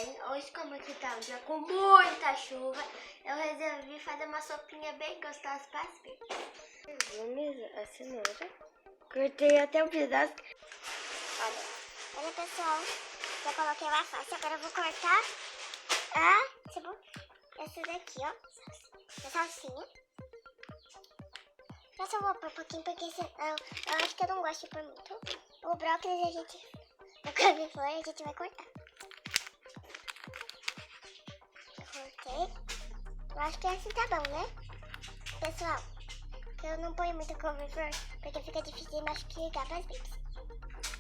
bem? Hoje, como aqui tá um dia com muita chuva, eu resolvi fazer uma sopinha bem gostosa para as bebês. Vamos a cenoura. Cortei até um pedaço. Olha pessoal, já coloquei mais fácil. Agora eu vou cortar a cebola. Essa daqui, ó. A salsinha. Eu só vou pôr um pouquinho porque senão eu acho que eu não gosto de pôr muito. O brócolis a gente, no couve-flor, a gente vai cortar. Cortei. Eu acho que assim tá bom, né? Pessoal, que eu não ponho muito couve-flor porque fica difícil de mastigar para as bebês.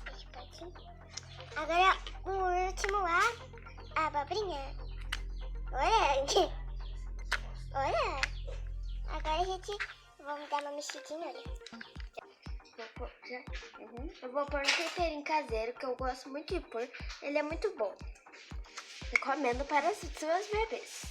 Deixa eu pôr aqui. Agora o último a abobrinha. Olha. Olha. Agora a gente vamos dar uma mexidinha, olha. Eu vou pôr um temperinho caseiro que eu gosto muito de pôr. Ele é muito bom. Recomendo para os seus bebês.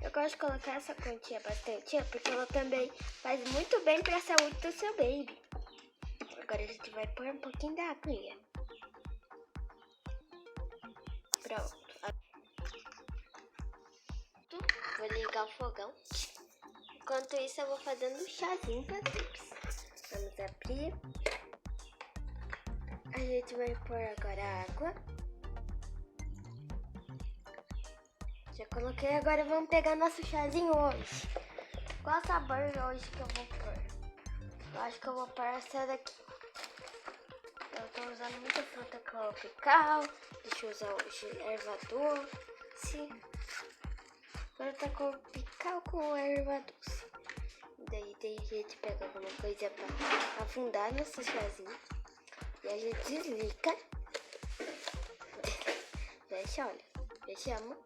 Eu gosto de colocar essa quantia bastante, porque ela também faz muito bem para a saúde do seu baby. Agora a gente vai pôr um pouquinho da aguinha. Pronto. Vou ligar o fogão. Enquanto isso, eu vou fazendo um chazinho para bebês. Vamos abrir. A gente vai pôr agora a água. Já coloquei, agora vamos pegar nosso chazinho hoje. Qual sabor hoje que eu vou pôr? Eu acho que eu vou pôr essa daqui. Eu tô usando muita fruta tropical. Deixa eu usar hoje erva doce. Fruta tropical com erva doce. Daí a gente pega alguma coisa pra afundar nosso chazinho. E a gente desliga. Deixa, olha. Fechamos.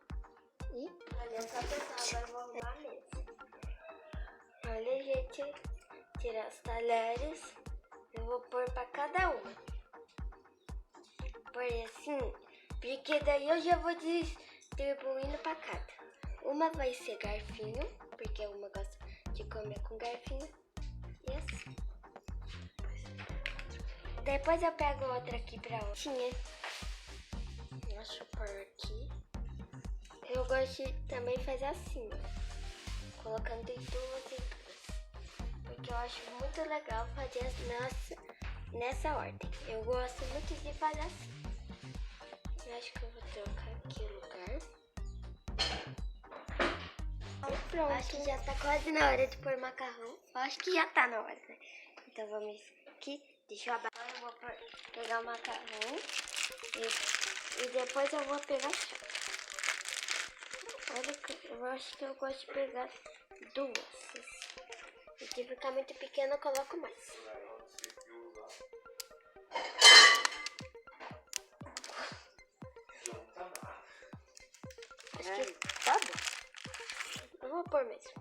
E olha só, pessoal, agora vamos lá mesmo. Olha, gente, tirar os talheres. Eu vou pôr pra cada uma. Pôr assim, porque daí eu já vou distribuindo pra cada. Uma vai ser garfinho, porque uma gosta de comer com garfinho. E assim. Depois eu pego outra aqui pra outra. Deixa eu pôr aqui. Eu gosto de também fazer assim, ó, colocando em duas e duas, porque eu acho muito legal fazer nessa ordem. Eu gosto muito de fazer assim. Eu acho que eu vou trocar aqui o lugar. Pronto. Acho que já tá quase na hora de pôr macarrão. Eu acho que já tá na hora, né? Então vamos aqui. Deixa eu abaixar. Eu vou pegar o macarrão e depois eu vou pegar chá. Olha, eu acho que eu gosto de pegar duas. E se ficar muito pequeno, eu coloco mais. Acho que tá bom. Eu vou pôr mesmo.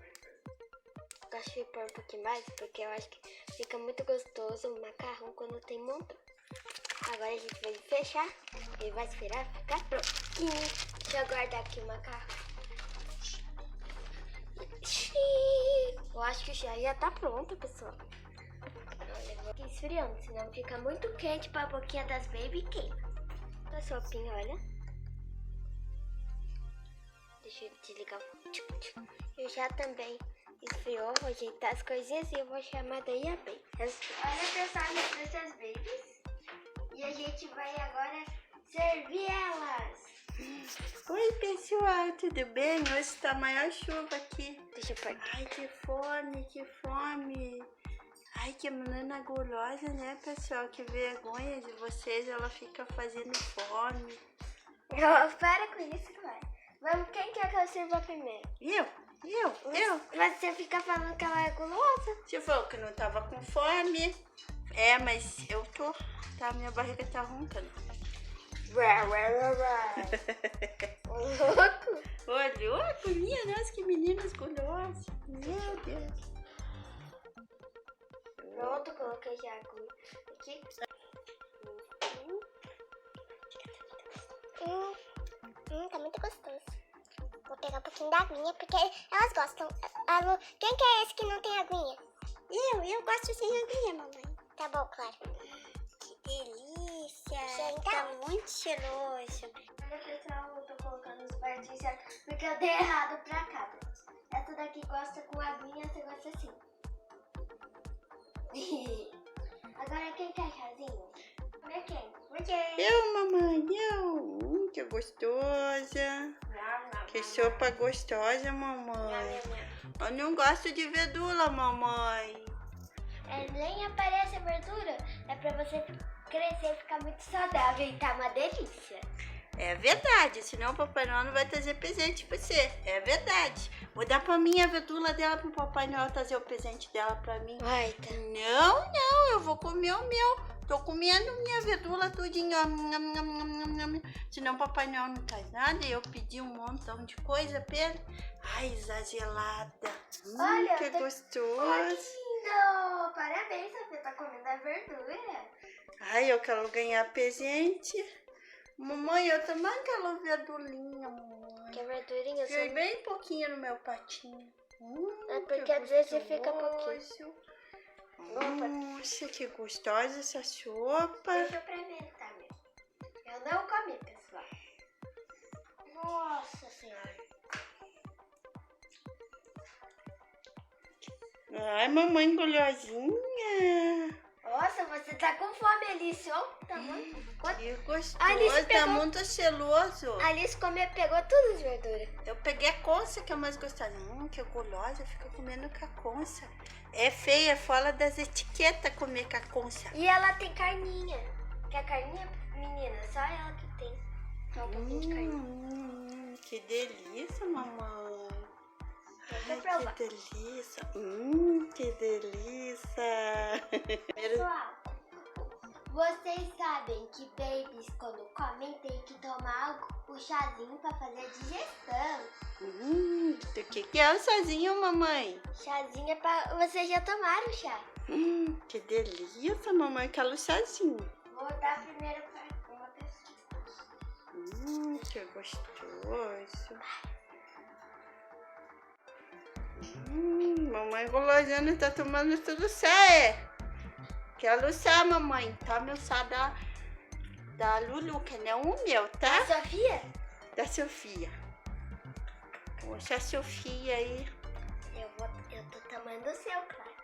Eu acho que vou pôr um pouquinho mais, porque eu acho que fica muito gostoso o macarrão quando tem montão. Agora a gente vai fechar e vai esperar ficar prontinho. Deixa eu guardar aqui o macarrão. Eu acho que o chá já tá pronto, pessoal. Olha, eu vou aqui esfriando, senão fica muito quente pra boquinha das baby e queima. A sopinha, olha. Deixa eu desligar o fogo. Eu já também esfriou, vou ajeitar as coisinhas e eu vou chamar daí a baby. Olha, pessoal, já trouxe as babies. E a gente vai agora servir elas. Oi pessoal, tudo bem? Hoje tá a maior chuva aqui. Deixa eu pôr. Ai, que fome, que fome. Ai, que menina gulosa, né, pessoal? Que vergonha de vocês, ela fica fazendo fome. Para com isso, Clara. Vamos, quem quer que eu sirva primeiro? Eu. Mas você fica falando que ela é gulosa. Você falou que não tava com fome. É, mas eu tô. Tá, minha barriga tá roncando. Louco. Olha, comia, nossa, que meninas gulosas. Meu Deus. Pronto, coloquei já a comida aqui. Tá muito gostoso. Vou pegar um pouquinho da aguinha, porque elas gostam. Quem que é esse que não tem aguinha? Eu gosto sem aguinha, mamãe. Tá bom, claro. Que delícia. Gente, estiloso. Olha, pessoal, eu tô colocando os pratinhos certos porque eu dei errado pra cá. Essa daqui gosta com aguinha, essa gosta assim. Agora quem quer chazinho? Comer quem? Você. Eu, mamãe, eu. Que gostosa. Que sopa gostosa, mamãe. Eu não gosto de verdura, mamãe. É, nem aparece a verdura. É pra você crescer e ficar muito saudável e tá uma delícia. É verdade, senão o Papai Noel não vai trazer presente pra você. É verdade. Vou dar pra mim a verdura dela pro Papai Noel trazer o presente dela pra mim. Vai, tá. Não, eu vou comer o meu. Tô comendo minha verdura tudinho. Senão o Papai Noel não traz nada e eu pedi um montão de coisa pra ele. Ai, exagerada. Olha, que tá- gostoso. Não, parabéns, você tá comendo a verdura. Ai, eu quero ganhar presente. Mamãe, eu também quero verdurinha, mamãe. Que verdurinha Joguei bem pouquinho no meu patinho. É porque que às vezes fica gostoso. Opa. Nossa, que gostosa essa sopa. Deixa eu experimentar mesmo. Eu não comi, pessoal. Nossa senhora. Ai, mamãe gulosinha. Nossa, você tá com fome, Alice, ó. Tá muito. Que gostoso, Alice tá pegou- muito seloso. A Alice pegou todas as verduras. Eu peguei a concha que é mais gostosa. Que gulosa, fica comendo com a concha. É feia, é fora das etiquetas comer com a concha. E ela tem carninha. Que a carninha, menina, só ela que tem. Só um pouquinho de carninha. Que delícia, mamãe. Deixa eu Ai, provar. que delícia. Que delícia. Pessoal, vocês sabem que babies, quando comem, tem que tomar o chazinho pra fazer a digestão. O que é o sozinho, mamãe? Chazinho é pra... Vocês já tomaram chá? Que delícia, mamãe. Quero sozinho. Vou dar primeiro pra uma pessoa. Que gostoso. Mamãe gulosana tá tomando tudo chá. Quero chá, mamãe. Toma o chá da Lulu, que não é o meu, tá? A Sofia? Da Sofia. Poxa, a Sofia aí. Eu tô tomando o seu, claro.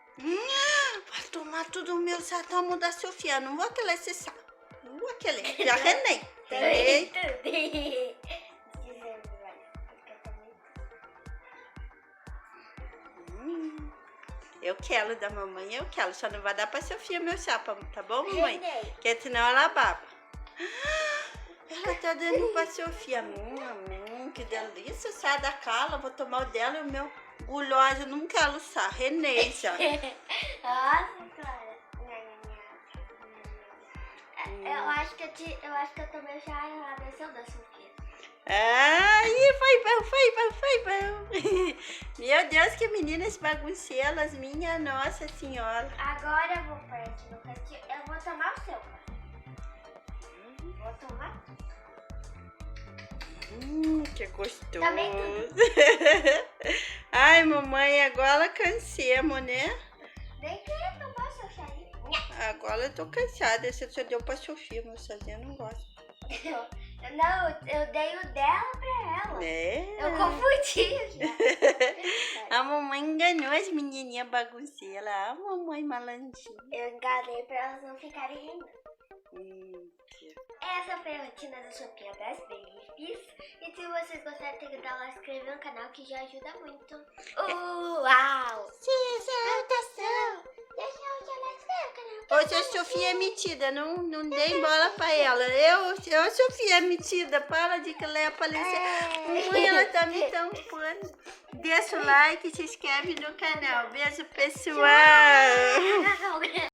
Vai tomar tudo o meu chá, toma o da Sofia. Não vou querer esse chá. Não vou querer. Já renei. Renei. Eu quero da mamãe, eu quero. Só não vai dar pra Sofia meu chá, tá bom, mamãe? Renei. Porque senão ela baba. Ela tá dando pra Sofia. Que delícia, chá da Carla. Vou tomar o dela e o meu guloso. Não quero chá, renei já. Nossa, Clara. Eu acho que eu tomei o chá errado. Esse é o da Sofia. Ai, foi bom. Meu Deus, que meninas bagunceiras, minha Nossa Senhora. Agora eu vou pôr aqui no cantinho. Eu vou tomar o seu, Clara. Vou tomar. Que gostoso. Também Ai, mamãe, agora cansemos, né? Nem queria tomar o seu chazinho. Agora eu tô cansada. Esse só deu pra Sofia, meu sozinha eu não gosto. Não, eu dei o dela pra ela. É. Eu confundi já. A mamãe enganou as menininhas bagunceiras. A mamãe malandinha. Eu enganei pra elas não ficarem rindo. Essa foi a rotina da Sofia das Babies. E se vocês gostarem, tem que dar lá, inscrever no canal, que já ajuda muito. Uau! Exaltação. Deixa eu te alegrar no canal. Hoje a Sofia é metida, não dei bola pra ela. Eu, Sofia é metida, para de que ela é aparecer. Mamãe, ela tá me tampando. Deixa o like e se inscreve no canal. Beijo, pessoal.